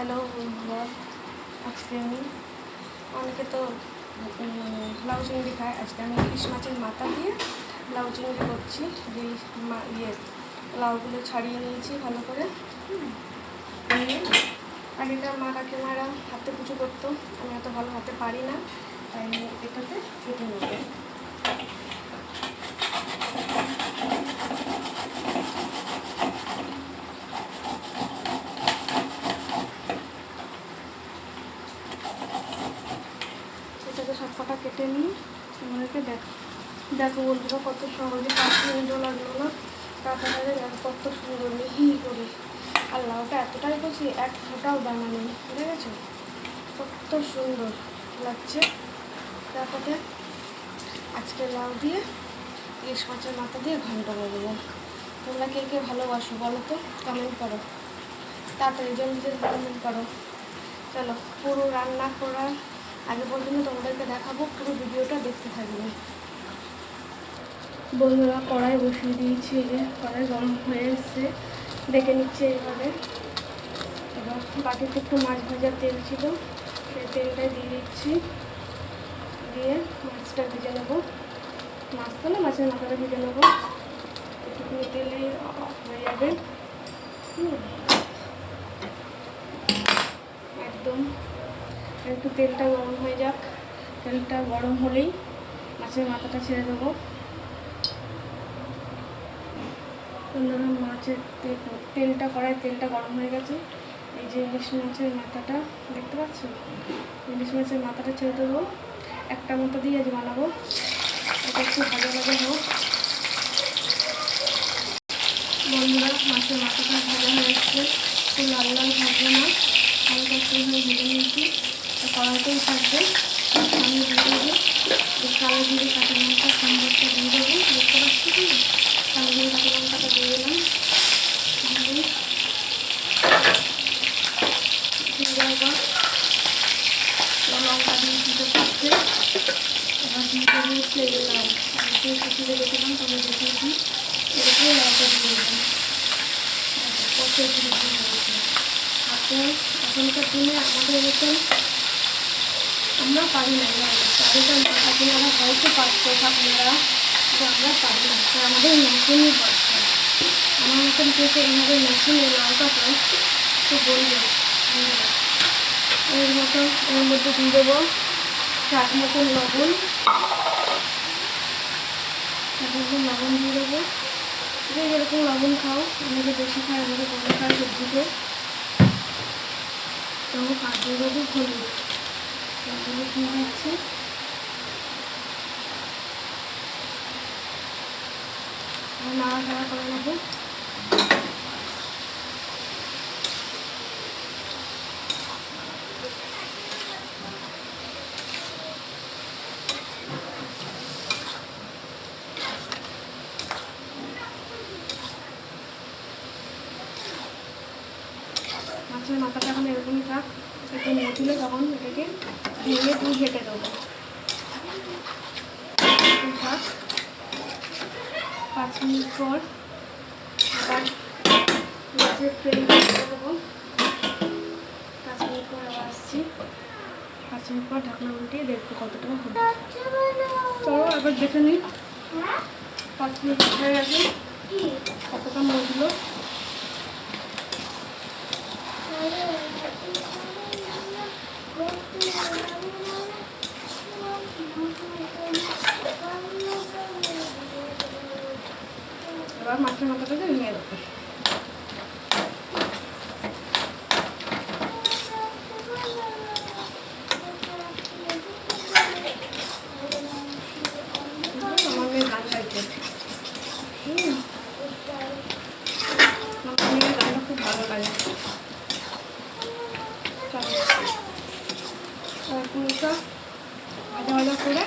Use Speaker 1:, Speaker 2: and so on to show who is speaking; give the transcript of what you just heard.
Speaker 1: Hello বন্ধুরা, আজকে আমি অনেকে তো লাউ চিংড়ি খায়। আজকে আমি ইলিশ মাছের মাথা দিয়ে লাউ চিংড়ি করছি। যে লাউগুলো ছাড়িয়ে নিয়েছি ভালো করে। আগেকার মা কাকিমারা হাতে কুচু করতো, আমি এত ভালো হাতে পারি না, তাই আমি এটাতে কেটে নেব। এটাকে সব কটা কেটে নিই। আমাদেরকে দেখো বন্ধুরা, কত সহজে 5 মিনিটও লাগলো না, তাড়াতাড়ি কত সুন্দর মিহি করে। আর লাউটা এতটাই করছি, এক ফোঁটাও দানা নেই, বুঝে গেছো? কত সুন্দর লাগছে। তারপরে আজকে লাউ দিয়ে ইলিশ মাছের মাথা দিয়ে ঘন্ট করবো। তোমরা কে কে ভালোবাসো বলো তো, কমেন্ট করো, তাড়াতাড়ি জলদি কমেন্ট করো। চলো, পুরো রান্না করার আগে পর্যন্ত তোমাদেরকে দেখাবো, পুরো ভিডিওটা দেখতে থাকবে। বন্ধুরা, কড়াই বসিয়ে দিয়েছি, এই যে কড়াই গরম হয়ে এসছে, দেখে নিচ্ছে এইভাবে। এবার বাটিতে একটু মাছ ভাজার তেল ছিল, সেই তেলটাই দিয়ে দিচ্ছি। দিয়ে মাছটা ভেজে নেবো, মাছটা না মাছের মাথাটা ভেজে নেবো। একটুখানি তেলে হয়ে যাবে, একদম একটু তেলটা গরম হয়ে যাক। তেলটা গরম হলেই মাছের মাথাটা ছেড়ে দেবো। মাছের তেলটা কড়াই তেলটা গরম হয়ে গেছে। এই যে ইলিশ মাছের মাথাটা দেখতে পাচ্ছ, ইলিশ মাছের মাথাটা ছেড়ে দেবো। একটা মতো দিয়ে আজ বানাবো, এটা একটু ভাজা ভাজা হোক। বন্ধুরা, মাছের মাথাটা ভাজা হয়ে এসছে, একটু লাল লাল ভাজবে না, হালকা একটু ভেজে নিয়েছি। কড়াইতেই থাকবে। আমি দিয়ে দেবো কালো জিরে কাঁচা লঙ্কা সম্বরটা দিয়ে দেবো। দেখতে পাচ্ছি কি, কালো জিরে কাঁচা লঙ্কাটা দিয়ে দিলাম। লঙ্কা দিয়ে দিতে পারছে। এবার দিতে দিয়েছে লাউ, কুচিয়ে রেখেছিলাম, তবে দেখিয়েছি এরকম লাউটা দিয়ে দেবেন। কত দিয়ে হয়েছে হাতে। এখনকার দিনে আমাদের মতন আমরা পারি না, তাদেরকে আপনারা হয়তো পারতো আপনারা, কিন্তু আমরা পারি না। আমাদের মেশিনই দরকার। আমার মতন থেকে এইভাবে মেশিনে লাউটা পাই তো বলবো। এর মধ্যে দিয়ে দেবো স্বাদ মতন লবণ, লবণ দিয়ে দেবো। যে যেরকম লবণ খাও, অনেকে বেশি খায়, অনেকে কম খায় সবজিতে। তখন আর দিয়ে দেবো হলুদ। হলুদ দিয়ে দিচ্ছি। নাড়াচাড়া করে নেবো। মাছের মাথাটা এখন এরকমই থাক, একটু মজলে তখন এটাকে ভেঙে তুই ঘেটে দেবো। থাক, 5 মিনিট পর আবার মাছের ফ্রেমটা করে দেবো। 5 মিনিট পর আবার আসছি। 5 মিনিট পর ঢাকনা উল্টিয়ে দেখবো কতটা হবে। চলো এবার দেখে নিই। 5 মিনিট হয়ে গেছে, কতটা মজলো। এবার মাছের মাথাটাকে ভেঙে দেবো। আমার মেয়ে গান গাইছে, আমার মেয়ের গানটা খুব ভালো লাগে। পুরোটা ভাজা ভাজা করে